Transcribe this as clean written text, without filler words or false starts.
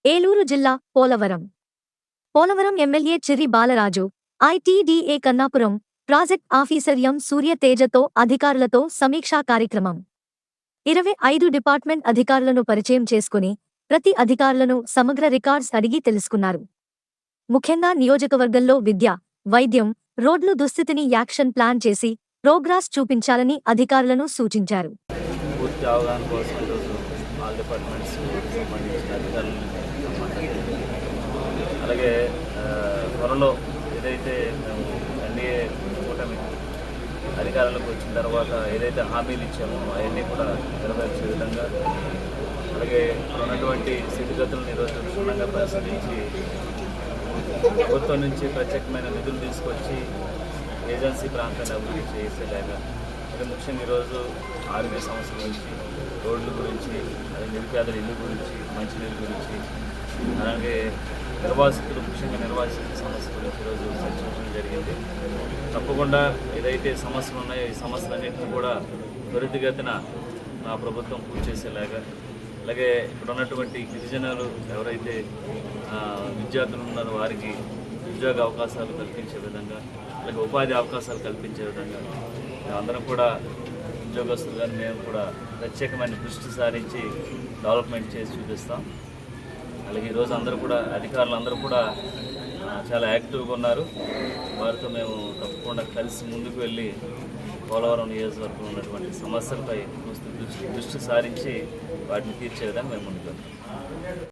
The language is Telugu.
ఏలూరు జిల్లా Polavaram MLA Chirri Balaraju, ITDA Kannapuram project officer M Surya తేజతో అధికారులతో సమీక్షా కార్యక్రమం. 25 డిపార్ట్మెంట్ అధికారులను పరిచయం చేసుకుని ప్రతి అధికారులను సమగ్ర రికార్డ్స్ అడిగి తెలుసుకున్నారు. ముఖ్యంగా నియోజకవర్గంలో విద్య, వైద్యం, రోడ్లు దుస్థితిని యాక్షన్ ప్లాన్ చేసి ప్రోగ్రాస్ చూపించాలని అధికారులను సూచించారు. పూర్తి అవగాహన కోసం ఈరోజు ఆల్ డిపార్ట్మెంట్స్ సంబంధించిన అధికారులను అలాగే త్వరలో ఏదైతే మేము ఎన్డీఏ కూటమి అధికారులకు వచ్చిన తర్వాత ఏదైతే హామీలు ఇచ్చామో అవన్నీ కూడా నెరవేర్చే విధంగా అలాగే ఉన్నటువంటి స్థితిగతులను ఈరోజు క్షుణ్ణంగా పరిశీలించి ప్రభుత్వం నుంచి ప్రత్యేకమైన నిధులు తీసుకొచ్చి ఏజెన్సీ ప్రాంతాన్ని అభివృద్ధి చేసేలాగా అది ముఖ్యంగా ఈరోజు ఆరోగ్య సమస్యల గురించి, రోడ్ల గురించి, నిరుపేదల ఇల్లు గురించి, మంచినీళ్ళ గురించి, అలాగే ముఖ్యంగా నిర్వాసితుల సమస్య గురించి ఈరోజు చర్చించడం జరిగింది. తప్పకుండా ఏదైతే సమస్యలు ఉన్నాయో ఈ సమస్యలన్నింటినీ కూడా త్వరితగతిన నా ప్రభుత్వం పూర్తి చేసేలాగా అలాగే ఇక్కడ ఉన్నటువంటి గిరిజనులు ఎవరైతే విద్యార్థులు ఉన్నారో వారికి ఉద్యోగ అవకాశాలు కల్పించే విధంగా అలాగే ఉపాధి అవకాశాలు కల్పించే విధంగా అందరం కూడా ఉద్యోగస్తులు కానీ మేము కూడా ప్రత్యేకమైన దృష్టి సారించి డెవలప్మెంట్ చేసి చూపిస్తాం. అలాగే ఈరోజు అధికారులు అందరూ కూడా చాలా యాక్టివ్గా ఉన్నారు. వారితో మేము తప్పకుండా కలిసి ముందుకు వెళ్ళి పోలవరం నియోజకవర్గంలో ఉన్నటువంటి సమస్యలపై దృష్టి సారించి వాటిని తీర్చే విధంగా మేము ముందుకు వెళ్తాం.